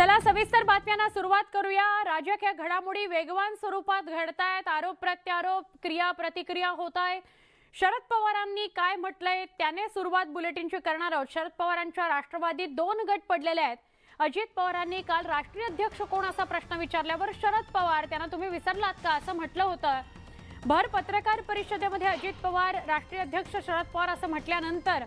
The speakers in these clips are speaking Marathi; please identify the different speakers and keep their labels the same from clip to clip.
Speaker 1: चला सविस्तर बातम्यांना सुरुवात करूया। राजकीय घडामोडी वेगवान स्वरूपात घडतायत, आरोप प्रत्यारोप क्रिया प्रतिक्रिया होत आहे। शरद पवारांनी काय म्हटलंय त्याने सुरुवात बुलेटिनची करणार आहोत। शरद पवारांच्या राष्ट्रवादीत दोन गट पडलेले आहेत। अजित पवारांनी काल राष्ट्रीय अध्यक्ष कोण असा प्रश्न विचारल्यावर शरद पवार त्यांना तुम्ही विसरलात का असं म्हटलं होतं। भर पत्रकार परिषदेमध्ये अजित पवार राष्ट्रीय अध्यक्ष शरद पवार असं म्हटल्यानंतर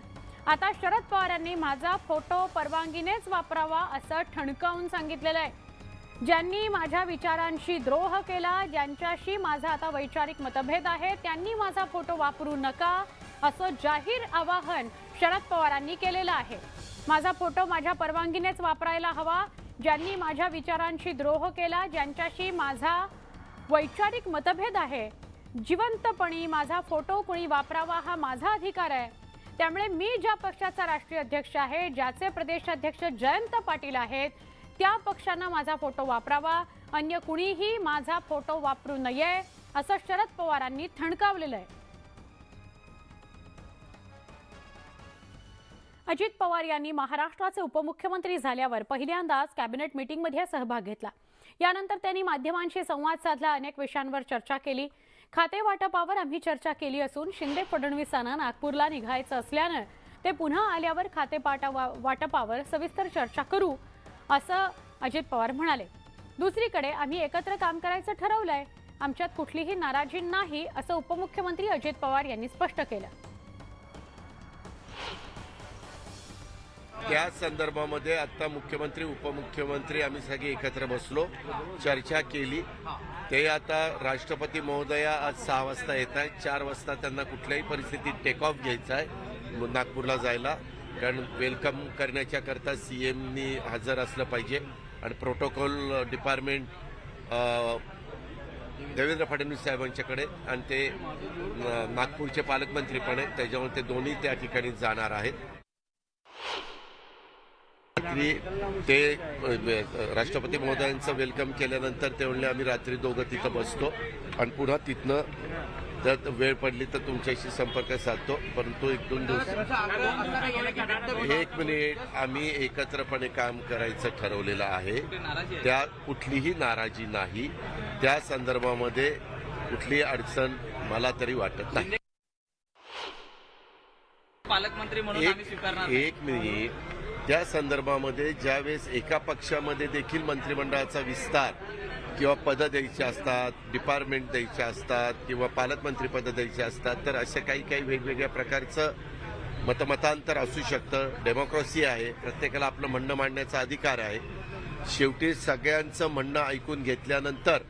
Speaker 1: आता शरद पवारांनी माझा फोटो परवानगीनेच वापरावा असं ठणकावून सांगितलेलं आहे। ज्यांनी माझ्या विचारांशी द्रोह केला, ज्यांच्याशी माझा आता वैचारिक मतभेद आहे, त्यांनी माझा फोटो वापरू नका असं जाहीर आवाहन शरद पवारांनी केलेलं आहे। माझा फोटो माझ्या परवानगीनेच वापरायला हवा। ज्यांनी माझ्या विचारांशी द्रोह केला, ज्यांच्याशी माझा वैचारिक मतभेद आहे, जिवंतपणी माझा फोटो कोणी वापरावा हा माझा अधिकार आहे। त्यामुळे मी ज्या पक्षाचा राष्ट्रीय अध्यक्ष आहे, ज्याचे प्रदेशाध्यक्ष जयंत पाटील आहेत, त्या पक्षाने माझा फोटो वापरावा, अन्य कुणीही माझा फोटो वापरू नये असं शरद पवारांनी ठणकावलेलं आहे। अजित पवार यांनी महाराष्ट्राचे उपमुख्यमंत्री झाल्यावर पहिल्यांदाच कॅबिनेट मीटिंगमध्ये सहभाग घेतला। यानंतर त्यांनी माध्यमांशी संवाद साधला, अनेक विषयांवर चर्चा केली। खाते वाटपावर आम्ही चर्चा केली असून शिंदे फडणवीसांना नागपूरला निघायचं असल्याने ते पुन्हा आल्यावर खाते वाटपावर सविस्तर चर्चा करू असं अजित पवार म्हणाले। दुसरीकडे आम्ही एकत्र काम करायचं ठरवलंय, आमच्यात कुठलीही नाराजी नाही असं उपमुख्यमंत्री अजित पवार यांनी स्पष्ट केलं।
Speaker 2: या संदर्भामध्ये आता मुख्यमंत्री उपमुख्यमंत्री आम्ही सगळे एकत्र बसलो, चर्चा केली। ते आता राष्ट्रपती महोदया आज 6 वाजता येत आहेत। 4 वाजता त्यांना कुठल्याही परिस्थितीत टेक ऑफ घ्यायचा आहे नागपूरला जायला, कारण वेलकम करण्याच्या करता सीएमनी हजर असलं पाहिजे आणि प्रोटोकॉल डिपार्टमेंट देवेंद्र फडणवीस साहेबांच्याकडे आणि ते नागपूरचे पालकमंत्री पण आहेत, त्याच्यामुळे ते दोन्ही त्या ठिकाणी जाणार आहेत। ते राष्ट्रपती महोदयांचं वेलकम केल्यानंतर ते म्हणले आम्ही रात्री दोघं तिथं बसतो आणि पुन्हा तिथनं जर वेळ पडली तर तुमच्याशी संपर्क साधतो, परंतु 1-2 दिवस 1 मिनिट आम्ही एकत्रपणे काम करायचं ठरवलेलं आहे। त्या कुठलीही नाराजी नाही, त्या संदर्भामध्ये कुठलीही अडचण मला तरी वाटत नाही।
Speaker 3: पालकमंत्री म्हणून आम्ही स्वीकारणार।
Speaker 2: 1 मिनिट, त्या संदर्भामध्ये ज्यावेळेस एका पक्षामध्ये देखील मंत्रिमंडळाचा विस्तार किंवा पदं द्यायची असतात, डिपार्टमेंट द्यायचे असतात किंवा पालकमंत्री पदं द्यायची असतात, तर अशा काही वेगवेगळ्या प्रकारचं मतमतांतर असू शकतं। डेमोक्रेसी आहे, प्रत्येकाला आपलं म्हणणं मांडण्याचा अधिकार आहे। शेवटी सगळ्यांचं म्हणणं ऐकून घेतल्यानंतर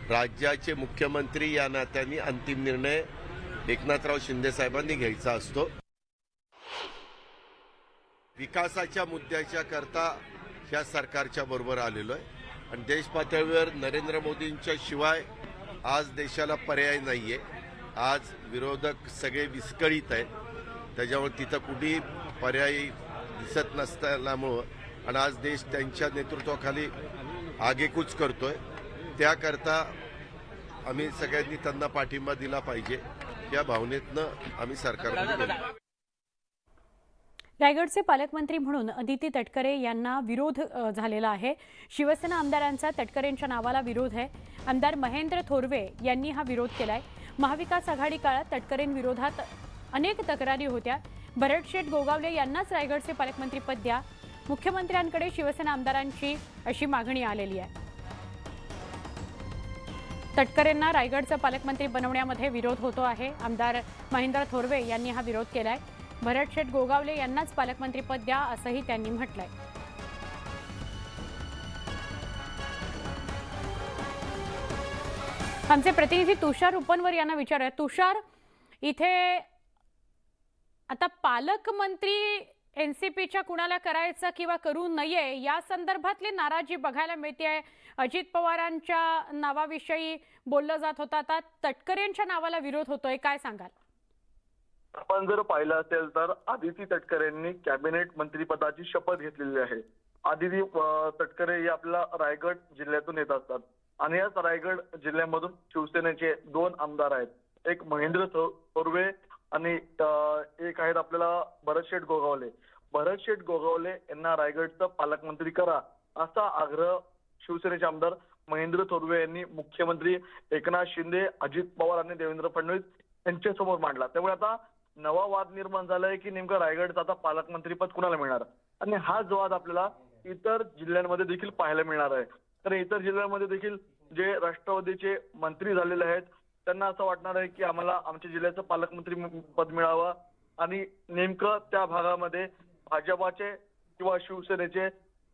Speaker 2: राज्याचे मुख्यमंत्री या नात्याने अंतिम निर्णय एकनाथराव शिंदे साहेबांनी घ्यायचा असतो। विकासाच्या मुद्द्याच्या करता ह्या सरकारच्या बरोबर आलेलो आहे आणि देश पातळीवर नरेंद्र मोदींच्या शिवाय आज देशाला पर्याय नाहीये। आज विरोधक सगळे विस्कळीत आहेत, त्याच्यामुळे तिथं कुठेही पर्याय दिसत नसल्यामुळं आणि आज देश त्यांच्या नेतृत्वाखाली आगेकूच करतोय। त्याकरता आम्ही सगळ्यांनी त्यांना पाठिंबा दिला पाहिजे, या भावनेतनं आम्ही सरकारकडे गेलो।
Speaker 1: रायगडचे पालकमंत्री म्हणून अदिती तटकरे यांना विरोध झालेला आहे। शिवसेना आमदारांचा तटकरेंच्या नावाला विरोध आहे। आमदार महेंद्र थोरवे यांनी हा विरोध केलाय। महाविकास आघाडी काळात तटकरेंविरोधात अनेक तक्रारी होत्या। भरतशेठ गोगावले यांनाच रायगडचे पालकमंत्रीपद द्या, मुख्यमंत्र्यांकडे शिवसेना आमदारांची अशी मागणी आलेली आहे। तटकरेंना रायगडचं पालकमंत्री बनवण्यामध्ये विरोध होतो आहे। आमदार महेंद्र थोरवे यांनी हा विरोध केलाय। भरतशेठ गोगावले यांनाच पालकमंत्रीपद द्या असंही त्यांनी म्हटलंय। आमचे प्रतिनिधी तुषार उपनवर यांना विचारूया। तुषार, इथे आता पालकमंत्री एनसीपीच्या कुणाला करायचं किंवा करू नये या संदर्भातली नाराजी बघायला मिळते। अजित पवारांच्या नावाविषयी बोललं जात होतं, आता तटकरेंच्या नावाला विरोध होतोय, काय सांगाल?
Speaker 4: आपण जर पाहिलं असेल तर आदिती तटकरेंनी कॅबिनेट मंत्रीपदाची शपथ घेतलेली आहे। आदिती तटकरे हे आपल्या रायगड जिल्ह्यातून येत असतात आणि याच रायगड जिल्ह्यामधून शिवसेनेचे 2 आमदार आहेत, एक महेंद्र थोरवे आणि एक आहेत आपल्याला भरतशेठ गोगावले। भरतशेठ गोगावले यांना रायगडचं पालकमंत्री करा असा आग्रह शिवसेनेचे आमदार महेंद्र थोरवे यांनी मुख्यमंत्री एकनाथ शिंदे, अजित पवार आणि देवेंद्र फडणवीस यांच्या समोर मांडला. त्यामुळे आता नवा वाद निर्माण झालाय की नेमकं रायगडचं आता पालकमंत्रीपद कुणाला मिळणार, आणि हाच वाद आपल्याला इतर जिल्ह्यांमध्ये देखील पाहायला मिळणार आहे. तर इतर जिल्ह्यांमध्ये देखील जे राष्ट्रवादीचे मंत्री झालेले आहेत त्यांना असं वाटणार आहे की आम्हाला आमच्या जिल्ह्याचं पालकमंत्री पद मिळावं, आणि नेमकं त्या भागामध्ये भाजपाचे किंवा शिवसेनेचे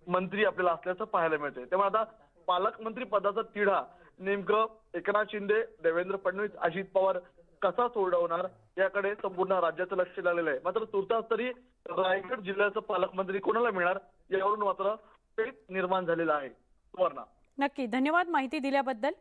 Speaker 4: मंत्री आपल्याला असल्याचं पाहायला मिळतंय. त्यामुळे आता पालकमंत्री पदाचा तिढा नेमकं एकनाथ शिंदे, देवेंद्र फडणवीस, अजित पवार कसा सोडवणार याकडे संपूर्ण राज्याचं लक्ष लागलेलं आहे. मात्र तुर्तास तरी रायगड जिल्ह्याचं पालकमंत्री कोणाला मिळणार यावरून मात्र पेच निर्माण झालेला आहे. सुवर्णा,
Speaker 1: नक्की धन्यवाद माहिती दिल्याबद्दल.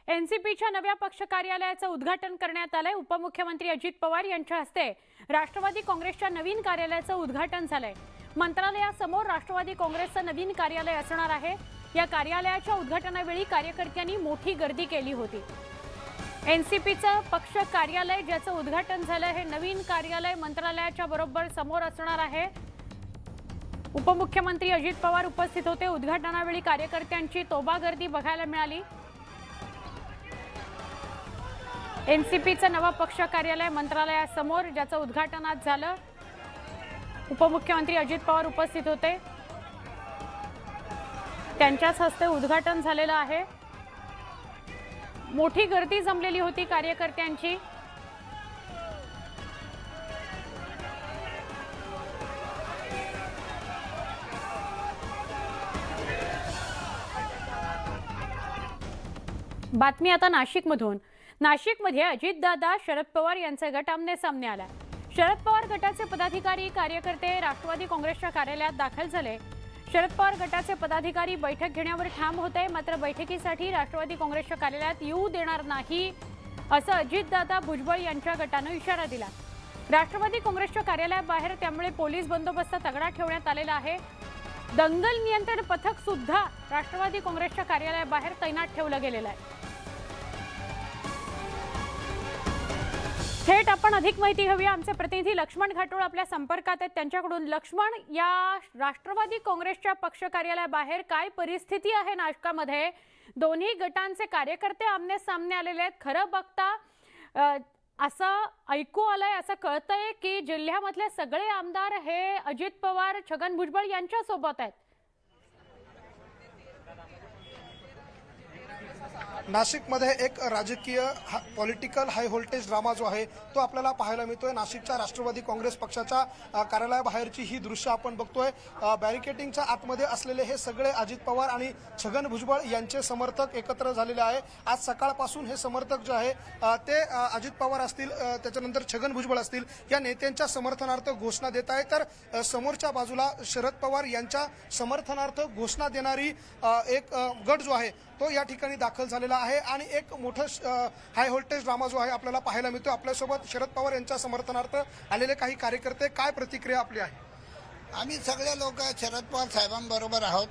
Speaker 1: एनसीपीच्या नव्या पक्ष कार्यालयाचं उद्घाटन करण्यात आलंय. उपमुख्यमंत्री अजित पवार यांच्या हस्ते राष्ट्रवादी काँग्रेसच्या नवीन कार्यालयाचं उद्घाटन झालंय. मंत्रालयासमोर राष्ट्रवादी काँग्रेसचं नवीन कार्यालय असणार आहे. या कार्यालयाच्या उद्घाटनावेळी कार्यकर्त्यांनी मोठी गर्दी केली होती. एनसीपीचं पक्ष कार्यालय ज्याचं उद्घाटन झालं, हे नवीन कार्यालय मंत्रालयाच्या बरोबर समोर असणार आहे. उपमुख्यमंत्री अजित पवार उपस्थित होते. उद्घाटनावेळी कार्यकर्त्यांची तोबा गर्दी बघायला मिळाली. एनसीपीचं नवं पक्ष कार्यालय मंत्रालयासमोर ज्याचं उद्घाटन आज झालं. उपमुख्यमंत्री अजित पवार उपस्थित होते. त्यांच्याच हस्ते उद्घाटन झालेलं आहे. मोठी गर्दी जमलेली होती कार्यकर्त्यांची. बातमी आता नाशिकमधून. नाशिकमध्ये अजितदादा, शरद पवार यांचे गट आमने सामने आला. शरद पवार गटाचे पदाधिकारी, कार्यकर्ते राष्ट्रवादी काँग्रेसच्या कार्यालयात दाखल झाले. शरद पवार गटाचे पदाधिकारी बैठक घेण्यावर ठाम होते. मात्र बैठकीसाठी राष्ट्रवादी काँग्रेसच्या कार्यालयात येऊ देणार नाही असं अजितदादा, भुजबळ यांच्या गटानं इशारा दिला. राष्ट्रवादी काँग्रेसच्या कार्यालयाबाहेर त्यामुळे पोलीस बंदोबस्त तगडा ठेवण्यात आलेला आहे. दंगल नियंत्रण पथक सुद्धा राष्ट्रवादी काँग्रेसच्या कार्यालयाबाहेर तैनात ठेवलं गेलेलं आहे. थेट आपण अधिक माहिती हवी. आमचे प्रतिनिधी लक्ष्मण घाटोळ आपल्या संपर्कात आहेत. त्यांच्याकडून लक्ष्मण, या राष्ट्रवादी काँग्रेसच्या पक्ष कार्यालयाबाहेर काय परिस्थिती आहे नाशिकमध्ये? दोन्ही गटांचे कार्यकर्ते आमने सामने आलेले आहेत. खरं बघता असं ऐकू आलंय, असं कळतंय की जिल्ह्यामधले सगळे आमदार हे अजित पवार, छगन भुजबळ यांच्या सोबत आहेत.
Speaker 5: नाशिकमध्ये एक राजकीय पॉलिटिकल हाय व्होल्टेज ड्रामा जो आहे तो आपल्याला पाहायला मिळतोय. नाशिकच्या राष्ट्रवादी काँग्रेस पक्षाच्या कार्यालयाबाहेरची ही दृश्य आपण बघतोय. बॅरिकेटिंगच्या आतमध्ये असलेले हे सगळे अजित पवार आणि छगन भुजबळ यांचे समर्थक एकत्र झालेले आहे. आज सकाळपासून हे समर्थक जे आहे ते अजित पवार असतील, त्याच्यानंतर छगन भुजबळ असतील, या नेत्यांच्या समर्थनार्थ घोषणा देत आहे. तर समोरच्या बाजूला शरद पवार यांच्या समर्थनार्थ घोषणा देणारी एक गट जो आहे तो या ठिकाणी दाखल झालेला आहे. आणि एक मोठं हाय व्होल्टेज ड्रामा जो आहे आपल्याला पाहायला मिळतो. आपल्यासोबत शरद पवार यांच्या समर्थनार्थ आलेले काही कार्यकर्ते, काय प्रतिक्रिया आपली आहे?
Speaker 6: आम्ही सगळे लोक शरद पवार साहेबांबरोबर आहोत.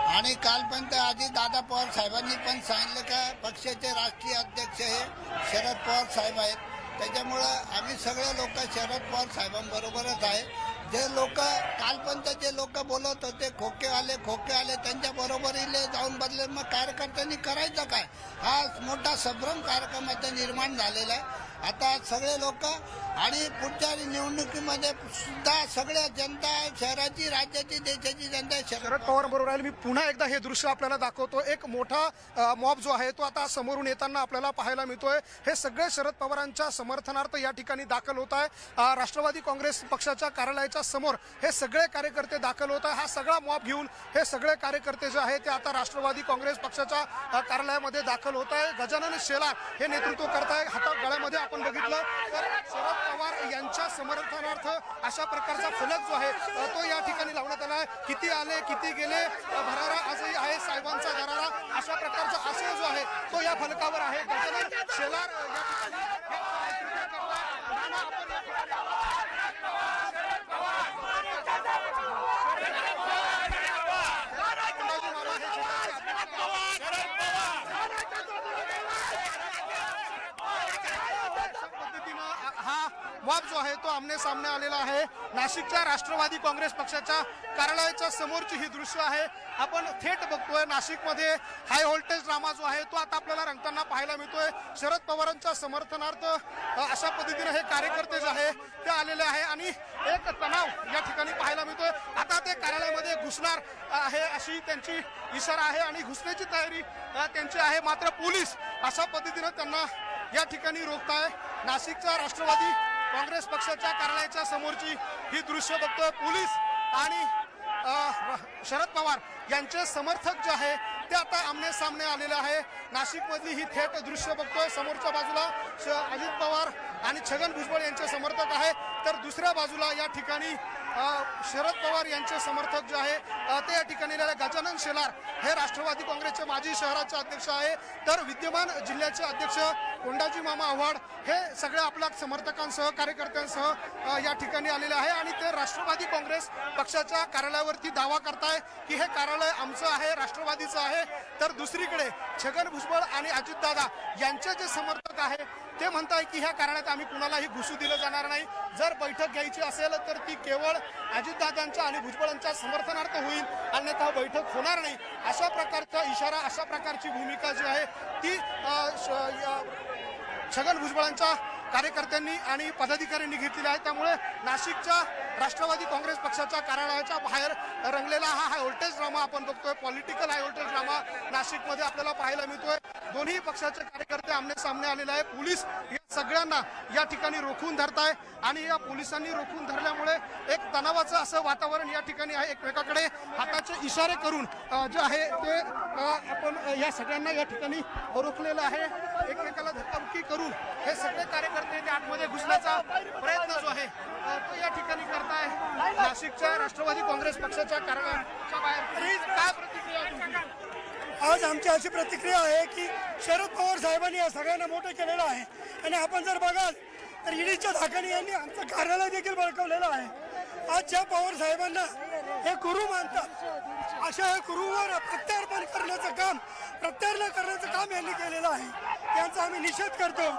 Speaker 6: आणि कालपर्यंत आधी दादा पवार साहेबांनी पण सांगितलं का पक्षाचे राष्ट्रीय अध्यक्ष हे शरद पवार साहेब आहेत. त्याच्यामुळं आम्ही सगळे लोक शरद पवार साहेबांबरोबरच आहे. जे लोक कालपर्यंत जे लोक बोलत होते खोके आले त्यांच्या बरोबरीले जाऊन बदले, मग कार्यकर्त्यांनी करायचं काय? हा मोठा संभ्रम कार्यक्रमाचा निर्माण झालेला आहे. आता सगळे लोक आणि पुढच्या निवडणुकीमध्ये सुद्धा सगळ्या जनता, शहराची, राज्याची, देशाची जनता
Speaker 5: शरद पवार बरोबर आहे. मी पुन्हा एकदा हे दृश्य आपल्याला दाखवतो. एक मोठा मॉब जो आहे तो आता समोरून येताना आपल्याला पाहायला मिळतोय. हे सगळे शरद पवारांच्या समर्थनार्थ या ठिकाणी दाखल होत आहे. राष्ट्रवादी काँग्रेस पक्षाच्या कार्यालयाच्या समोर हे सगळे कार्यकर्ते दाखल होत आहे. हा सगळा मॉब घेऊन हे सगळे कार्यकर्ते जे आहे ते आता राष्ट्रवादी काँग्रेस पक्षाच्या कार्यालयामध्ये दाखल होत आहे. गजानन शेलार हे नेतृत्व करत आहे. हातात गळ्यामध्ये आपण बघितलं तर शरद पवार यांच्या समर्थनार्थ अशा प्रकारचा फलक जो आहे तो या ठिकाणी लावण्यात आला आहे. किती आले, किती गेले, भरारा आजही आहे साहेबांचा दरारा, अशा प्रकारचा आशय जो आहे तो या फलकावर आहे. गजानन शेलार या ठिकाणी मॉब जो आहे तो आमने सामने आलेला आहे. नाशिकच्या राष्ट्रवादी काँग्रेस पक्षाच्या कार्यालयाच्या समोरची ही दृश्य आहे. आपण थेट बघतोय नाशिकमध्ये हाय व्होल्टेज ड्रामा जो आहे तो आता आपल्याला रंगताना पाहायला मिळतोय. शरद पवारांच्या समर्थनार्थ अशा पद्धतीने हे कार्यकर्ते जे आहे ते आलेले आहे आणि एक तणाव या ठिकाणी पाहायला मिळतोय. आता ते कार्यालयामध्ये घुसणार आहे अशी त्यांची इशारा आहे आणि घुसण्याची तयारी त्यांची आहे. मात्र पोलीस अशा पद्धतीने त्यांना या ठिकाणी रोखताय. नाशिकच्या राष्ट्रवादी काँग्रेस पक्षाच्या कार्यालयाच्या समोरची ही दृश्य बघतोय. पोलीस आणि शरद पवार यांचे समर्थक जे आहे ते आता आमने सामने आलेले आहे. नाशिकमधली ही थेट दृश्य बघतोय. समोरच्या बाजूला अजित पवार आणि छगन भुजबळ यांचे समर्थक आहे, तर दुसऱ्या बाजूला या ठिकाणी शरद पवार यांचे समर्थक जे आहे ते या ठिकाणी गजानन शेलार हे राष्ट्रवादी काँग्रेसचे माजी शहराचे अध्यक्ष आहे, तर विद्यमान जिल्ह्याचे अध्यक्ष कोंडाजी मामा आव्हाड हे सगळ्या आपल्या समर्थकांसह कार्यकर्त्यांसह या ठिकाणी आलेले आहे आणि ते राष्ट्रवादी काँग्रेस पक्षाच्या कार्यालयावरती दावा करताय की हे कार्यालय आमचं आहे, राष्ट्रवादीचं आहे. तर दुसरीकडे छगन भुजबळ आणि अजितदादा यांचे जे समर्थक आहे ते म्हणताय की ह्या कार्यालयात आम्ही कुणालाही घुसू दिलं जाणार नाही. जर बैठक घ्यायची असेल तर ती केवळ अजितदादांच्या आणि भुजबळांच्या समर्थनार्थ होईल, अन्यथा बैठक होणार नाही. अशा प्रकारचा इशारा, अशा प्रकारची भूमिका जी आहे ती छगन भुजबळांच्या कार्यकर्त्यांनी आणि पदाधिकाऱ्यांनी घेतलेली आहे. त्यामुळे नाशिकच्या राष्ट्रवादी काँग्रेस पक्षाच्या कार्यालयाच्या बाहेर रंगलेला हा हाय व्होल्टेज ड्रामा आपण बघतोय. पॉलिटिकल हाय व्होल्टेज ड्रामा नाशिकमध्ये आपल्याला पाहायला मिळतोय. दोन्ही पक्षाचे कार्यकर्ते आमने सामने आलेले आहे. पोलीस या सगळ्यांना या ठिकाणी रोखून धरताय आणि या पोलिसांनी रोखून धरल्यामुळे एक तणावाचं असं वातावरण या ठिकाणी आहे. एकमेकाकडे हाताचे इशारे करून जे आहे ते आपण या सगळ्यांना या ठिकाणी रोखलेलं आहे. एकमेकाला धक्काबुक्की करून हे सगळे कार्यकर्ते जे आतमध्ये घुसण्याचा प्रयत्न जो आहे तो या ठिकाणी करताय. नाशिकच्या राष्ट्रवादी काँग्रेस पक्षाच्या कार्यालयाच्या बाहेर काय प्रतिक्रिया तुमची?
Speaker 7: आज आमची अशी प्रतिक्रिया आहे की शरद पवार साहेबांनी या सगळ्यांना मोठं केलेलं आहे आणि आपण जर बघाल तर ईडीच्या धाकाने यांनी आमचं कार्यालय देखील बळकावलेलं आहे. आज ज्या पवार साहेबांना हे गुरु मानतात अशा या गुरुवर प्रत्यार्पण करण्याचं काम, प्रत्यार्पण करण्याचं काम यांनी केलेलं आहे. त्यांचा आम्ही निषेध करतो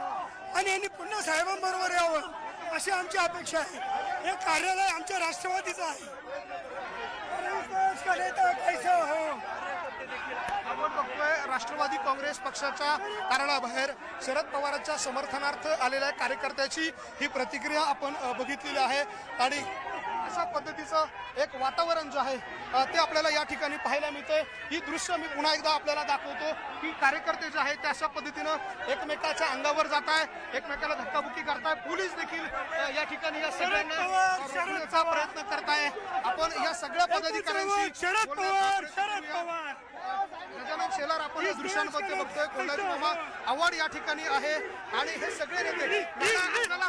Speaker 7: आणि यांनी पुन्हा साहेबांबरोबर यावं अशी आमची अपेक्षा आहे. हे कार्यालय आमच्या राष्ट्रवादीचं आहे.
Speaker 5: आपण बघतोय राष्ट्रवादी काँग्रेस पक्षाच्या कार्यालयाबाहेर शरद पवारांच्या समर्थनार्थ आलेल्या कार्यकर्त्याची ही प्रतिक्रिया आपण बघितलेली आहे आणि अशा पद्धतीचं एक वातावरण जे आहे ते आपल्याला या ठिकाणी पाहायला मिळतंय. ही दृश्य मी पुन्हा एकदा आपल्याला दाखवतो की कार्यकर्ते जे आहेत ते अशा पद्धतीनं एकमेकाच्या अंगावर जात आहे, एकमेकाला धक्काबुक्की करताय. पोलीस देखील या ठिकाणी या सगळ्यांना रोखण्याचा प्रयत्न करताय. आपण या सगळ्या पदाधिकाऱ्यांशी
Speaker 7: शरद पवार
Speaker 5: गजानन शेलार आपण या दृश्यांमध्ये बघतोय. कोंडाजी मामा आव्हाड या ठिकाणी आहे आणि हे सगळे नेते आपल्याला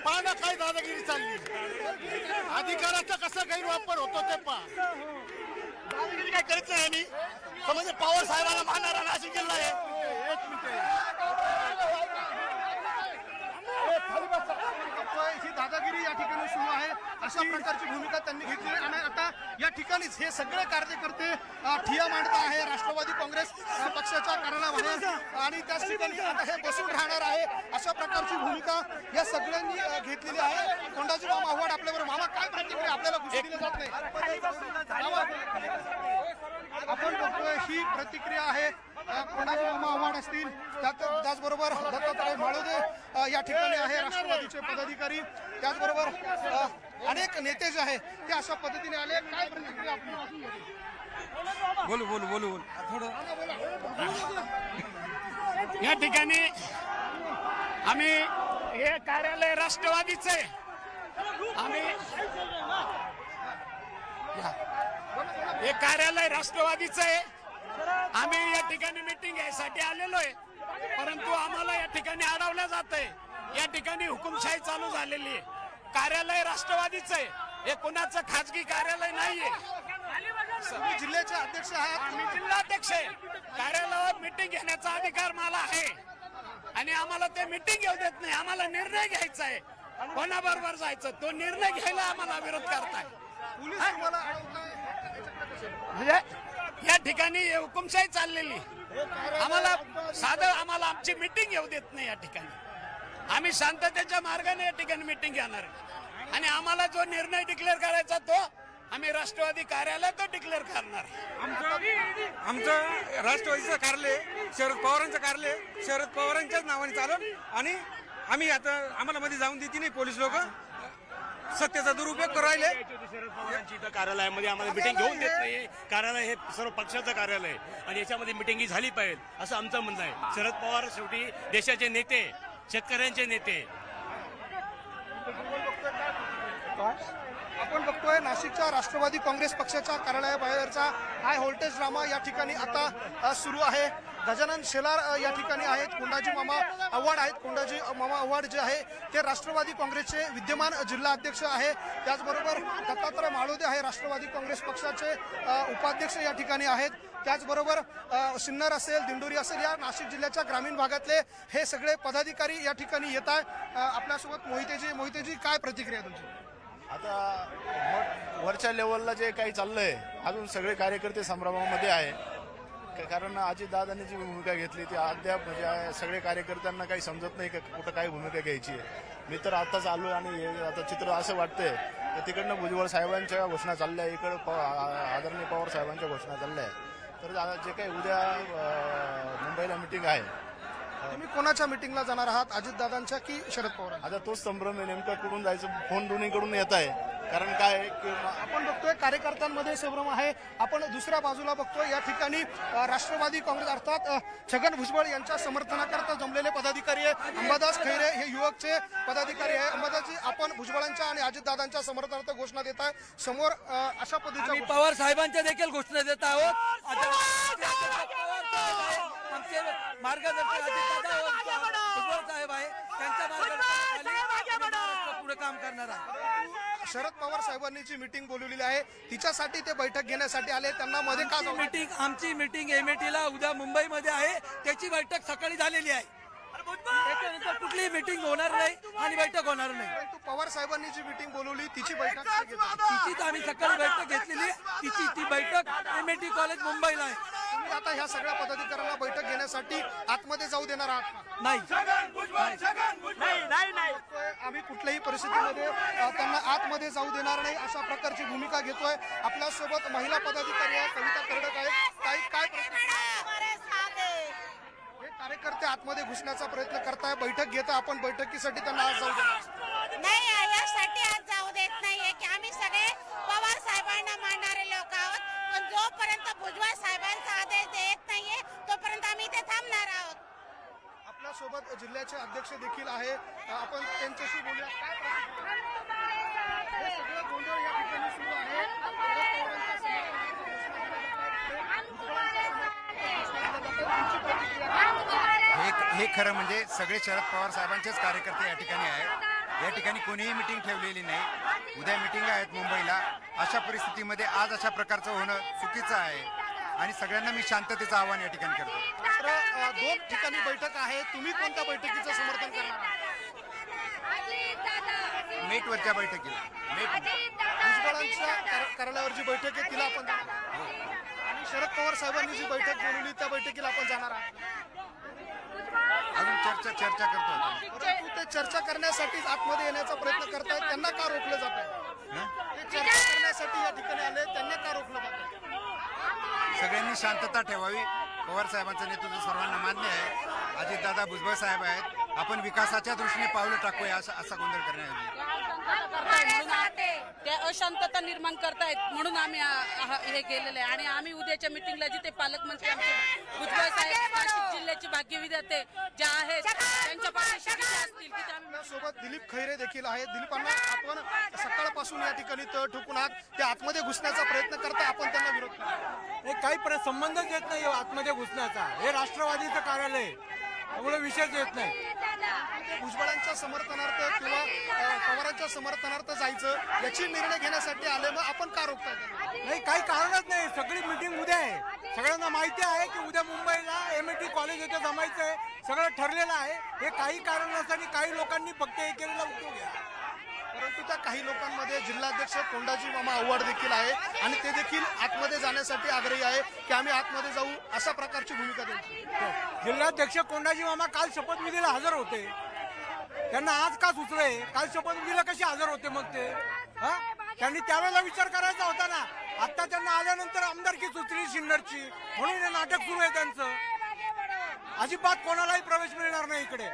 Speaker 8: पाहणं काय दादागिरी चालली, अधिकाराचा कसा गैरवापर होतो ते पहा. दादागिरी काय करत नाही आणि म्हणजे पवार साहेबांना मानणारा नाशिक जिल्हा आहे.
Speaker 5: ही दादागिरी या ठिकाणी सुरू आहे. अशा प्रकारची भूमिका त्यांनी घेतली आणि आता या ठिकाणीच हे सगळे कार्यकर्ते ठिय्या मांडत आहे राष्ट्रवादी काँग्रेस पक्षाच्या कार्यालयामध्ये आणि त्याच ठिकाणी आता हे बसून राहणार आहे. अशा प्रकारची भूमिका या सगळ्यांनी घेतलेली आहे. कोंडाजी मामा आव्हाड आपल्याबरोबर. मामा काय प्रतिक्रिया? आपल्याला घुसू दिलं जात नाही. आपण बघतोय ही प्रतिक्रिया आहे. कोंडाजी मामा आव्हाड असतील, त्याचबरोबर दत्तात्रय माळोदे या ठिकाणी आहे राष्ट्रवादीचे पदाधिकारी, त्याचबरोबर अनेक नेते जे आहे ते अशा पद्धतीने आले. काय प्रतिक्रिया आपली?
Speaker 8: बोलू या ठिकाणी आम्ही हे कार्यालय राष्ट्रवादीचे आम्ही हे कार्यालय राष्ट्रवादीचं आहे. आम्ही या ठिकाणी मीटिंग घ्यायसाठी आलेलो आहे, परंतु आम्हाला या ठिकाणी अडवलं जात आहे. या ठिकाणी हुकुमशाही चालू झालेली आहे. कार्यालय राष्ट्रवादीचं आहे, हे कोणाचं खाजगी कार्यालय नाहीये.
Speaker 5: जिल्ह्याचे अध्यक्ष आहात,
Speaker 8: आम्ही जिल्हाध्यक्ष आहे. कार्यालयावर मीटिंग घेण्याचा अधिकार मला आहे आणि आम्हाला ते मीटिंग घेऊ देत नाही. आम्हाला निर्णय घ्यायचा आहे कोणाबरोबर जायचं, तो निर्णय घ्यायला आम्हाला विरोध करताय.
Speaker 5: पोलीस तुम्हाला अडवताय.
Speaker 8: म्हणजे या ठिकाणी हुकुमशाही चाललेली, आम्हाला साधं आम्हाला आमची मीटिंग घेऊ देत नाही या ठिकाणी. आम्ही शांततेच्या मार्गाने या ठिकाणी मिटिंग घेणार आहे. आणि आम्हाला जो निर्णय डिक्लेअर करायचा तो आम्ही राष्ट्रवादी कार्यालयात डिक्लेअर करणार आहे.
Speaker 9: आमचं राष्ट्रवादीचं कार्यालय शरद पवारांचं कार्यालय शरद पवारांच्याच नावाने चालून आणि आम्ही आता आम्हाला मध्ये जाऊन देते नाही पोलीस लोक सत्तेचा दुरुपयोग करू राहिले.
Speaker 10: शरद पवारांची इथं कार्यालयामध्ये आम्हाला मिटिंग घेऊन देत नाही. कार्यालय हे सर्व पक्षाचं कार्यालय आहे आणि याच्यामध्ये मिटिंग ही झाली पाहिजे असं आमचं म्हणणं आहे. शरद पवार शेवटी देशाचे नेते, शेतकऱ्यांचे नेते.
Speaker 5: आपण बघतोय नाशिकच्या राष्ट्रवादी काँग्रेस पक्षाच्या कार्यालयाबाहेरचा हाय व्होल्टेज ड्रामा या ठिकाणी आता सुरू आहे. गजानन शेलार या ठिकाणी आहेत, कोंडाजी मामा आव्हाड आहेत. कोंडाजी मामा आव्हाड जे आहे ते राष्ट्रवादी काँग्रेसचे विद्यमान जिल्हा अध्यक्ष आहे. त्याचबरोबर दत्तात्रय माळोदे आहे, राष्ट्रवादी काँग्रेस पक्षाचे उपाध्यक्ष या ठिकाणी आहेत. त्याचबरोबर सिन्नर असेल, दिंडोरी असेल, या नाशिक जिल्ह्याच्या ग्रामीण भागातले हे सगळे पदाधिकारी या ठिकाणी येत आहे. आपल्यासोबत मोहितेजी काय प्रतिक्रिया तुमची?
Speaker 11: आता वरच्या लेवलला जे काही चाललंय अजून सगळे कार्यकर्ते संभ्रमामध्ये आहे. कारण अजितदादांनी जी भूमिका घेतली ती अद्याप म्हणजे सगळे कार्यकर्त्यांना काही समजत नाही का कुठं काय भूमिका घ्यायची आहे. मी तर आताच आलो आणि आता चित्र असं वाटतंय की तिकडनं भुजबळ साहेबांच्या घोषणा चालल्या, इकडं आदरणीय पवार साहेबांच्या घोषणा चालल्या आहे. तर जे काही उद्या मुंबईला मिटिंग आहे,
Speaker 5: तुम्ही कोणाच्या मिटिंगला जाणार आहात, अजितदादांच्या की शरद पवार?
Speaker 11: आता तोच संभ्रम आहे नेमका कुठून जायचं. फोन दोन्हीकडून येत आहे. कारण काय की
Speaker 5: आपण बघतोय कार्यकर्त्यांमध्ये संभ्रम आहे. आपण दुसऱ्या बाजूला बघतोय या ठिकाणी राष्ट्रवादी काँग्रेस अर्थात छगन भुजबळ यांच्या समर्थनाकरता जमलेले पदाधिकारी आहे. अंबादास खैरे हे युवकचे पदाधिकारी आहे. अंबादासजी, आपण भुजबळांच्या आणि अजितदादांच्या समर्थनार्थ घोषणा देत आहे. समोर अशा पद्धतीच्या
Speaker 9: पवार साहेबांच्या देखील घोषणा देत आहोत. आमचे मार्गदर्शक भुजबळ साहेब आहे, त्यांच्या मार्गदर्शनाखाली पुढे काम करणार आहे.
Speaker 5: शरद पवार साहेबांनी जी मिटिंग बोलवलेली आहे तिच्यासाठी ते बैठक घेण्यासाठी आले. त्यांना मध्ये का जाऊ?
Speaker 9: आमची मिटिंग एमएटीला उद्या मुंबईमध्ये आहे. त्याची बैठक सकाळी झालेली आहे. त्याच्यानंतर कुठलीही मिटिंग होणार नाही आणि बैठक होणार नाही.
Speaker 5: परंतु पवार साहेबांनी जी मिटिंग बोलवली तिची बैठक
Speaker 9: तिचीच आम्ही सकाळी बैठक घेतलेली. ती बैठक एमएटी कॉलेज मुंबईला आहे.
Speaker 5: तुम्ही आता ह्या सगळ्या पदाधिकाऱ्यांना बैठक घेण्यासाठी आतमध्ये जाऊ देणार आहात का?
Speaker 9: नाही.
Speaker 5: आम्ही कुठल्याही परिस्थितीमध्ये त्यांना आतमध्ये जाऊ देणार नाही अशा प्रकारची भूमिका घेतोय. आपल्यासोबत महिला पदाधिकारी आहेत, कविता कर्डक आहेत. काय हे कार्यकर्ते आतमध्ये घुसण्याचा प्रयत्न करताय, बैठक घेत आपण बैठकीसाठी त्यांना आज जाऊ देणार
Speaker 12: नाही. यासाठी आज जाऊ देत नाहीये की आम्ही सगळे पवार साहेबांना मानणारे लोक आहोत. पण जोपर्यंत भुजबळ साहेबांचा आदेश देत नाहीये तोपर्यंत आम्ही इथे थांबणार आहोत.
Speaker 5: आपल्यासोबत जिल्ह्याचे अध्यक्ष देखील आहे, आपण त्यांच्याशी बोलूया. हे सगळं गोंधळ या ठिकाणी सुरू आहे.
Speaker 13: हे खरं म्हणजे सगळे शरद पवार साहेबांचेच कार्यकर्ते या ठिकाणी आहेत. या ठिकाणी कोणीही मिटिंग ठेवलेली नाही. उद्या मिटिंग आहेत मुंबईला. अशा परिस्थितीमध्ये आज अशा प्रकारचं होणं चुकीचं आहे आणि सगळ्यांना मी शांततेचं आवाहन या ठिकाणी करतो.
Speaker 5: मात्र 2 ठिकाणी बैठक आहे. तुम्ही कोणत्या बैठकीचं समर्थन करणार आहात?
Speaker 13: मेटवरच्या बैठकीला
Speaker 5: भुजबळांच्या कार्यालयावर जी बैठक आहे तिला आपण जाणार आहात? आणि शरद पवार साहेबांनी जी बैठक बोलवली त्या बैठकीला आपण जाणार आहात?
Speaker 13: अजून चर्चा करतो.
Speaker 5: परंतु ते चर्चा करण्यासाठीच आतमध्ये येण्याचा प्रयत्न करतायत. त्यांना का रोखलं जात आहे? ते चर्चा करण्यासाठी या ठिकाणी आले, त्यांना का रोखलं जात आहे?
Speaker 13: सगळ्यांनी शांतता ठेवावी. पवार साहेबांचं नेतृत्व सर्वांना मान्य आहे. अजितदादा भुजबळ साहेब आहेत. आपण विकासाच्या दृष्टीने पावलं टाकूया असा गोंधळ करण्याऐवजी
Speaker 12: ते अशांतता निर्माण करतायत म्हणून आम्ही हे केलेलं आहे. आणि आम्ही उद्याच्या मिटिंगला जिथे पालकमंत्री आमचे भुजबळ साहेब नाशिक जिल्ह्याचे भाग्यविधाते ज्या आहेत त्यांच्या पाठीशी असतील तिथे आम्ही.
Speaker 5: सोबत दिलीप खैरे देखील आहेत. दिलीपांना आपण सकाळपासून या ठिकाणी तळ ठोकून आहात, ते आतमध्ये घुसण्याचा प्रयत्न करता, आपण त्यांना विरोध करा.
Speaker 9: काही संबंधच येत नाही आतमध्ये घुसण्याचा. हे राष्ट्रवादीचं कार्यालय त्यामुळे विषयच येत नाही.
Speaker 5: भुजबळांच्या समर्थनार्थ किंवा पवारांच्या समर्थनार्थ जायचं याची निर्णय घेण्यासाठी आले, मग आपण का रोखताय?
Speaker 9: नाही, काही कारणच नाही. सगळी मिटिंग उद्या आहे. सगळ्यांना माहिती आहे की उद्या मुंबईला एमएटी कॉलेज येथे जमायचं आहे. सगळं ठरलेलं आहे. हे काही कारण नसताना काही लोकांनी फक्त हे केलेला उपयोग आहे.
Speaker 5: परंतु त्या काही लोकांमध्ये जिल्हाध्यक्ष कोंडाजी मामा आव्हाड देखील आहे आणि ते देखील आतमध्ये जाण्यासाठी आग्रही आहे की आम्ही आतमध्ये जाऊ अशा प्रकारची भूमिका त्यांची.
Speaker 9: जिल्हाध्यक्ष कोंडाजी मामा काल शपथविधीला हजर होते. त्यांना आज का सुचलंय? काल शपथविधीला कसे हजर होते मग ते? हा? त्यांनी त्यावेळेला विचार करायचा होता ना. आता त्यांना आल्यानंतर आमदारकी सुचली सिन्नरची, म्हणून हे नाटक सुरू आहे त्यांचं. अजिबात कोणालाही प्रवेश मिळणार नाही इकडे.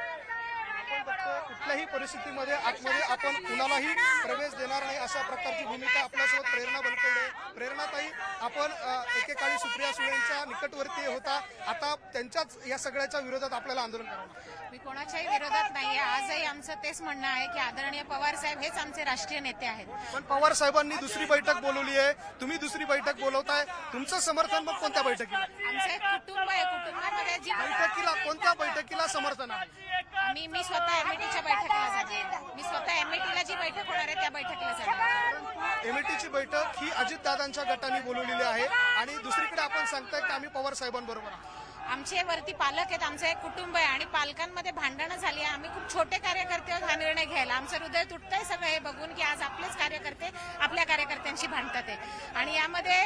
Speaker 5: आपण बघतोय कुठल्याही परिस्थितीमध्ये आतमध्ये आपण कुणालाही प्रवेश देणार नाही अशा प्रकारची भूमिका आपल्यासोबत प्रेरणा बनकवडे. प्रेरणाताई, आपण एकेकाळी सुप्रिया सुळेंच्या निकटवर्ती होता, आता त्यांच्याच या सगळ्याच्या विरोधात आपल्याला आंदोलन करावं लागतं.
Speaker 14: मी कोणाच्याही विरोधात नाहीये. आजही आमचं तेच म्हणणं आहे की आदरणीय पवार साहेब हेच आमचे राष्ट्रीय नेते आहेत.
Speaker 5: पण पवार साहेबांनी दुसरी बैठक बोलवली आहे, तुम्ही दुसरी बैठक बोलवताय, तुमचं समर्थन मग कोणत्या बैठकीला?
Speaker 14: आमचं एक कुटुंब आहे, कुटुंबामध्ये जी
Speaker 5: बैठकीला कोणत्या बैठकीला समर्थन आहे?
Speaker 14: मी स्वतः एमईटीच्या बैठकीला जाणार. मी स्वतः एमईटीला जी बैठक होणार आहे त्या बैठकीला जाणार.
Speaker 5: एमईटीची बैठक ही अजितदादांच्या गटाने बोलवलेली आहे आणि दुसरीकडे आपण सांगताय की आम्ही पवार साहेबांबरोबर आहोत.
Speaker 14: आमचे वरती पालक आहेत, आमचं एक कुटुंब आहे आणि पालकांमध्ये भांडणं झाली. आम्ही खूप छोटे कार्यकर्ते आहोत हा निर्णय घ्यायला. आमचं हृदय तुटतंय सगळं हे बघून की आज आपलेच कार्यकर्ते आपल्या कार्यकर्त्यांशी भांडतात आहे. आणि यामध्ये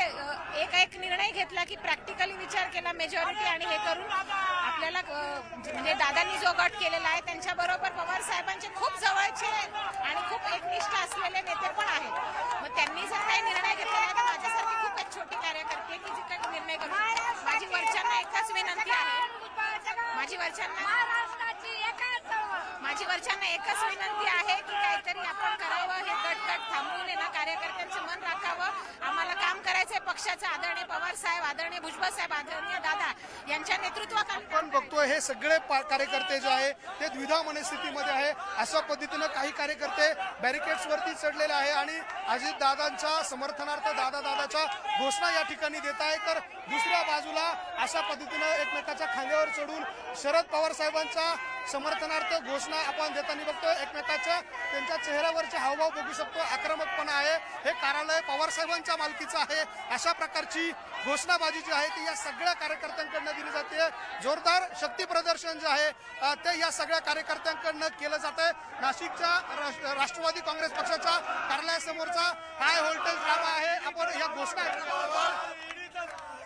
Speaker 14: एक निर्णय घेतला की प्रॅक्टिकली विचार केला मेजॉरिटी, आणि हे करून आपल्याला म्हणजे दादांनी जो गट केलेला आहे त्यांच्याबरोबर पवार साहेबांचे खूप जवळचे आणि खूप एकनिष्ठ असलेले नेते पण आहेत. मग त्यांनी जर काही निर्णय घेतला आहे तर माझ्यासारखी खूप एक छोटी कार्यकर्ते की जी काही निर्णय करू शकते. माझी वरच्यांना एकच विनंती आहे, माझी वरच्यांना एकच विनंती आहे की काहीतरी आपण करावं. हे गट थांबवून ना कार्यकर्त्यांचं मन राखावं. आम्हाला काम करायचंय पक्षाचं. आदरणीय पवार साहेब, आदरणीय भुजबळ साहेब, आदरणीय दादा यांच्या नेतृत्वाखाली
Speaker 5: आपण बघतोय हे सगळे कार्यकर्ते जे आहे ते द्विधा मनस्थितीमध्ये आहे. अशा पद्धतीनं काही कार्यकर्ते बॅरिकेड्स वरती चढलेले आहे आणि अजितदादांच्या समर्थनार्थ दादाच्या घोषणा या ठिकाणी देत आहे. तर दुसऱ्या बाजूला अशा पद्धतीनं एकमेकाच्या खांद्यावर चढून शरद पवार साहेबांच्या समर्थनार्थ घोषणा आपण देताना बघतोय. एकमेकाच्या त्यांच्या चेहऱ्यावरचे हावभाव बघू शकतो. आक्रमकपणा आहे. हे कार्यालय पवार साहेबांच्या मालकीचं आहे. अशा प्रकारची घोषणाबाजी जी आहे ती या सगळ्या कार्यकर्त्यांकडनं दिली जाते. जोरदार शक्ती प्रदर्शन जे आहे ते या सगळ्या कार्यकर्त्यांकडनं केलं जात आहे. नाशिकच्या राष्ट्रवादी काँग्रेस पक्षाच्या कार्यालयासमोरचा हाय व्होल्टेज ड्रामा आहे. आपण या घोषणा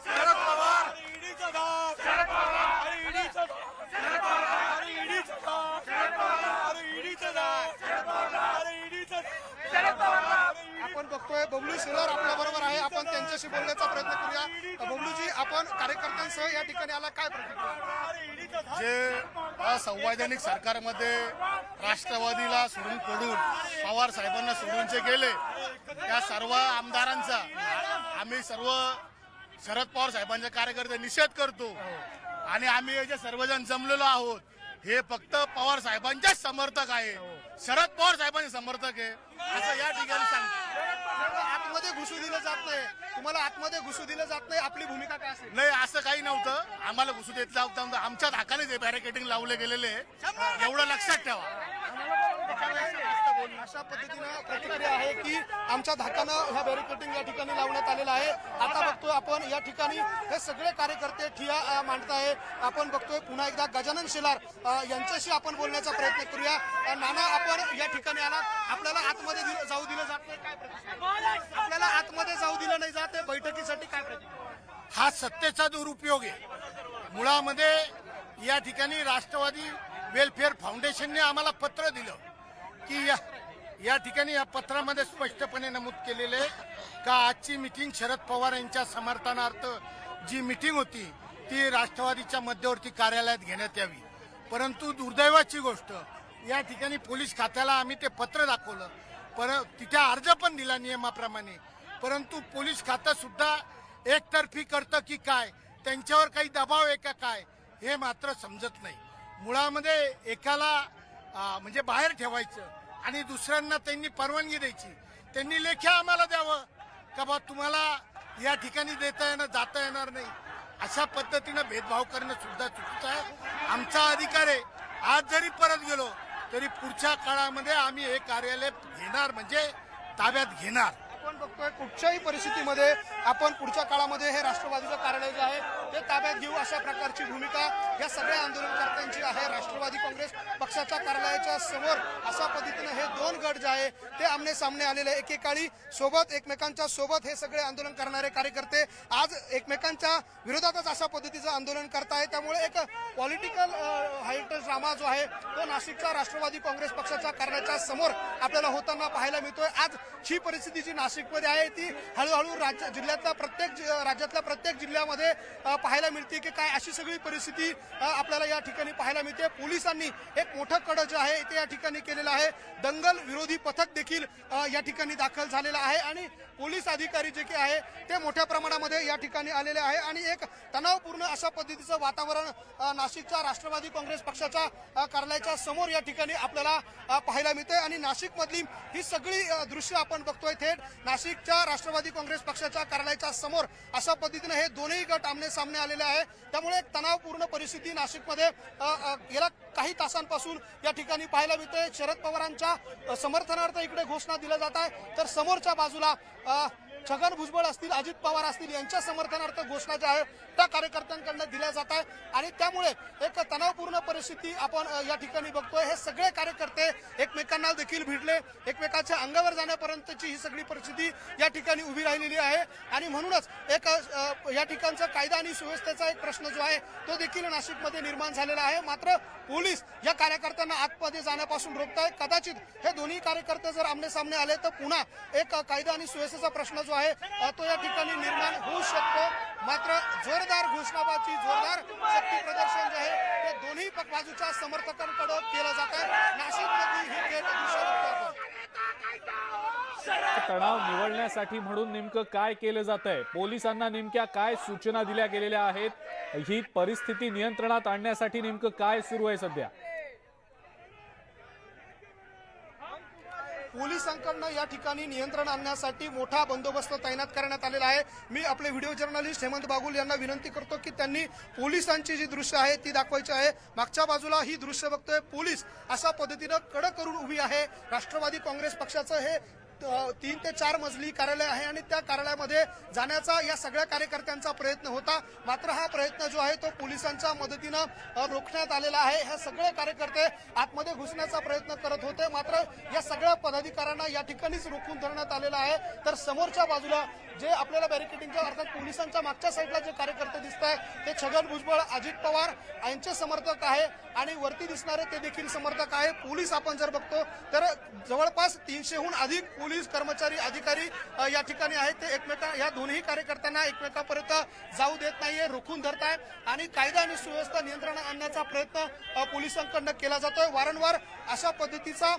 Speaker 9: शरद पवार, ईडीचा दाब, शरद पवार, अरे ईडीचा दाब, शरद पवार, अरे ईडीचा दाब, शरद पवार, अरे ईडीचा दाब, शरद पवार, अरे ईडीचा दाब, शरद पवार.
Speaker 5: आपण बघतोय बबलू सिन्नर आपल्या बरोबर आहे. आपण त्यांच्याशी बोलण्याचा प्रयत्न करूया. बबलूजी, आपण कार्यकर्त्यांसह या ठिकाणी आला, काय प्रतिक्रिया?
Speaker 11: जे असंवैधानिक सरकारमध्ये राष्ट्रवादीला सोडून पडून पवार साहेबांना सोडून जे गेले त्या सर्व आमदारांचा आम्ही सर्व शरद पवार साहेबांचे कार्यकर्ते निषेध करतो. आणि आम्ही हे जे सर्वजण जमलेलो आहोत हे फक्त पवार साहेबांचेच समर्थक आहे, शरद पवार साहेबांचे समर्थक आहे असं या ठिकाणी सांगतो.
Speaker 5: आतमध्ये घुसू दिलं जात नाही, तुम्हाला आतमध्ये घुसू दिलं जात नाही, आपली भूमिका काय असेल?
Speaker 11: नाही, असं काही नव्हतं. आम्हाला घुसू देत नव्हतं. आमच्या धाकानेच हे बॅरिकेडिंग लावले गेलेले आहे, एवढं लक्षात ठेवा.
Speaker 5: अशा पद्धतीनं प्रतिक्रिया आहे की आमच्या धाकानं ह्या बॅरिकेडिंग या ठिकाणी लावण्यात आलेलं आहे. आता बघतोय आपण या ठिकाणी हे सगळे कार्यकर्ते ठिया मांडताय. आपण बघतोय पुन्हा एकदा गजानन शेलार यांच्याशी आपण बोलण्याचा प्रयत्न करूया. नाना, आपण या ठिकाणी आला, आपल्याला आतमध्ये जाऊ दिलं जात नाही, काय प्रतिक्रिया? आपल्याला आतमध्ये जाऊ दिलं नाही जात आहे, बैठकीसाठी काय प्रतिक्रिया?
Speaker 11: हा सत्तेचा दुरुपयोग आहे. मुळामध्ये या ठिकाणी राष्ट्रवादी वेलफेअर फाउंडेशनने आम्हाला पत्र दिलं की या ठिकाणी या पत्रामध्ये स्पष्टपणे नमूद केलेले आहे का आजची मिटिंग शरद पवार यांच्या समर्थनार्थ जी मिटिंग होती ती राष्ट्रवादीच्या मध्यवर्ती कार्यालयात घेण्यात यावी. परंतु दुर्दैवाची गोष्ट, या ठिकाणी पोलीस खात्याला आम्ही ते पत्र दाखवलं, तिथे अर्ज पण दिला नियमाप्रमाणे, परंतु पोलीस खातं सुद्धा एकतर्फी करतं की काय, त्यांच्यावर काही दबाव आहे का काय, हे मात्र समजत नाही. मुळामध्ये एकाला म्हणजे बाहेर ठेवायचं आणि दुसऱ्यांना त्यांनी परवानगी द्यायची. त्यांनी लेखी आम्हाला द्यावं का बा तुम्हाला या ठिकाणी देता येणार, जाता येणार नाही. अशा पद्धतीनं भेदभाव करणं सुद्धा चुकीचं आहे. आमचा अधिकार आहे. आज जरी परत गेलो तरी पुढच्या काळामध्ये आम्ही हे कार्यालय घेणार, म्हणजे ताब्यात घेणार.
Speaker 5: आपण बघतोय कुठच्याही परिस्थितीमध्ये आपण पुढच्या काळामध्ये हे राष्ट्रवादीचं कार्यालय जे आहे ते ताब्यात घेऊ अशा प्रकारची भूमिका या सगळ्या आंदोलनकर्त्यांची आहे। राष्ट्रवादी काँग्रेस पक्षाच्या कार्यालयाच्या समोर अशा पद्धतीने हे दोन गट जे आहे ते आमने सामने आलेले, एकेकाळी सोबत एकमेकांच्या सोबत हे सगळे आंदोलन करणारे कार्यकर्ते आज एकमेकांच्या विरोधातच अशा पद्धतीचं आंदोलन करताय। त्यामुळे एक पॉलिटिकल हायटेज ड्रामा जो आहे तो नाशिकच्या राष्ट्रवादी काँग्रेस पक्षाच्या कार्यालयाच्या समोर आपल्याला होताना पाहायला मिळतोय। आज ही परिस्थिती जी नाशिकमध्ये आहे ती हळूहळू राज्यातल्या प्रत्येक जिल्ह्यामध्ये पाहायला मिळते की काय अशी सगळी परिस्थिती आपल्याला या ठिकाणी पाहायला मिळते। पोलिसांनी एक मोठं कडं जे आहे ते या ठिकाणी केलेलं आहे। दंगल विरोधी पथक देखील या ठिकाणी दाखल झालेलं आहे आणि पोलीस अधिकारी जे काही आहे ते मोठ्या प्रमाणामध्ये या ठिकाणी आलेले आहे आणि एक तणावपूर्ण अशा पद्धतीचं वातावरण नाशिकच्या राष्ट्रवादी काँग्रेस पक्षाच्या कार्यालयाच्या समोर या ठिकाणी आपल्याला पाहायला मिळते। आणि नाशिकमधली ही सगळी दृश्य आपण बघतोय थेट नाशिकच्या राष्ट्रवादी काँग्रेस पक्षाच्या कार्यालयाच्या समोर अशा पद्धतीने हे दोन्ही गट आमने सामने आलेले आहे। त्यामुळे एक तणावपूर्ण परिस्थिती नाशिकमध्ये गेल्या काही तासांपासून या ठिकाणी पाहायला मिळते। शरद पवारांच्या समर्थनार्थ इकडे घोषणा दिल्या जात आहे तर समोरच्या बाजूला छगन भुजबळ असतील, अजित पवार असतील यांच्या समर्थनार्थ घोषणा ज्या आहे त्या कार्यकर्त्यांकडून दिल्या जात आहे आणि त्यामुळे एक तणावपूर्ण परिस्थिती आपण या ठिकाणी बघतोय। हे सगळे कार्यकर्ते एकमेकांना देखील भिडले, एकमेकांच्या अंगावर जाण्यापर्यंतची ही सगळी परिस्थिती या ठिकाणी उभी राहिलेली आहे आणि म्हणूनच एक या ठिकाणचा कायदा आणि सुव्यवस्थेचा एक प्रश्न जो आहे तो देखील नाशिकमध्ये निर्माण झालेला आहे। मात्र पोलीस या कार्यकर्त्यांना आतमध्ये जाण्यापासून रोखताय। कदाचित हे दोन्ही कार्यकर्ते जर आमने सामने आले तर पुन्हा एक कायदा आणि सुव्यवस्थेचा प्रश्न जो आहे तो या ठिकाणी निर्माण होऊ शकतो। मात्र जोरदार घोषणाबाजी, जोरदार शक्ती प्रदर्शन जे आहे ते दोन्ही बाजूच्या समर्थकांकडे केलं जात आहे। नाशिकमधली ही थेट दृश्य बघतो आपण।
Speaker 15: तणाव निवळण्यासाठी म्हणून नेमकं काय केलं जात आहे, पोलिसांना नेमक्या काय सूचना दिल्या गेलेल्या आहेत, ही परिस्थिती नियंत्रणात आणण्यासाठी नेमकं काय सुरू आहे सध्या?
Speaker 5: पोलिसांकडनं या ठिकाणी नियंत्रण आणण्यासाठी मोठा बंदोबस्त तैनात करण्यात आलेला आहे। मी आपले व्हिडिओ जर्नलिस्ट हेमंत बागुल यांना विनंती करतो की त्यांनी पोलिसांची जी दृश्य आहे ती दाखवायची आहे। मागच्या बाजूला ही दृश्य बघतोय, पोलीस अशा पद्धतीनं कडक करून उभी आहे। राष्ट्रवादी काँग्रेस पक्षाचं हे 3 ते 4 मजली कार्यालय आहे आणि त्या कार्यालयामध्ये जाण्याचा या सगळ्या कार्यकर्त्यांचा प्रयत्न होता। मात्र हा प्रयत्न जो आहे तो पोलिसांच्या मदतीनं रोखण्यात आलेला आहे। हे सगळे कार्यकर्ते आतमध्ये घुसण्याचा प्रयत्न करत होते, मात्र या सगळ्या पदाधिकाऱ्यांना या ठिकाणीच रोखून धरण्यात आलेलं आहे। तर समोरच्या बाजूला जे आपल्याला बॅरिकेडिंगच्या अर्थात पोलिसांच्या मागच्या साईडला जे कार्यकर्ते दिसत आहेत ते छगन भुजबळ, अजित पवार यांचे समर्थक आहे आणि वरती दिसणारे ते देखील समर्थक आहे। पोलीस आपण जर बघतो तर जवळपास 300हून अधिक पोलीस कर्मचारी अधिकारी या ठिकाणी आहेत। ते या दोन्ही कार्यकर्त्यांना एकमेकांपर्यंत जाऊ देत नाहीये, रोखून धरताय आणि कायदा आणि सुव्यवस्था नियंत्रणात आणण्याचा प्रयत्न पोलिसांकडून केला जातोय। वारंवार अशा पद्धतीचा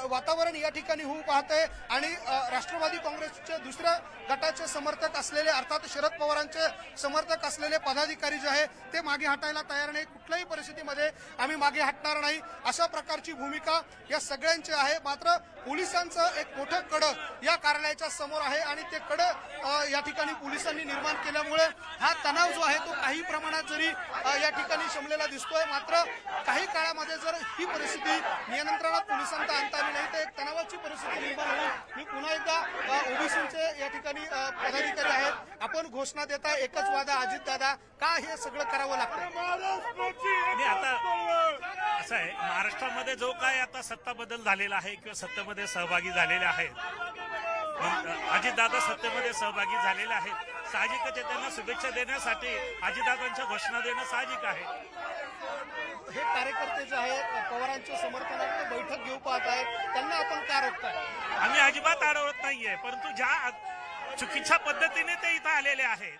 Speaker 5: वातावरण या ठिकाणी होऊ पाहतंय आणि राष्ट्रवादी काँग्रेसचे दुसऱ्या गटाचे समर्थक असलेले अर्थात शरद पवारांचे समर्थक असलेले पदाधिकारी जे आहे ते मागे हटायला तयार नाही। कुठल्याही परिस्थितीमध्ये आम्ही मागे हटणार नाही अशा प्रकारची भूमिका या सगळ्यांची आहे। मात्र पोलिसांचं एक मोठं कडं या कार्यालयाच्या समोर आहे आणि ते कडं या ठिकाणी पोलिसांनी निर्माण केल्यामुळे हा तणाव जो आहे तो काही प्रमाणात जरी या ठिकाणी शमलेला दिसतोय, मात्र काही काळामध्ये जर ही परिस्थिती नियंत्रणात पोलिसांचा आणता आली नाही तर एक तणावाची परिस्थिती निर्माण होईल। मी पुन्हा एकदा ओबीसीचे या ठिकाणी पदाधिकारी आहेत, आपण घोषणा देताय एकच वादा अजितदादा, का हे सगळं करावं लागतं?
Speaker 10: आता असं आहे, महाराष्ट्रामध्ये जो काय आता सत्ता बदल झालेला आहे किंवा सत्तेमध्ये सहभागी झालेले आहेत, अजितदादा सत्तेमध्ये सहभागी झालेले आहेत, साहजिकच आहे त्यांना शुभेच्छा देण्यासाठी अजितदादांच्या घोषणा देणं साहजिक आहे।
Speaker 5: हे कार्यकर्ते जे आहेत पवारांच्या समर्थनार्थ बैठक घेऊ पाहत आहेत, त्यांना आपण का रोखताय?
Speaker 10: आम्ही अजिबात अडवत नाहीये, परंतु ज्या चुकीच्या पद्धतीने ते इथं आलेले आहेत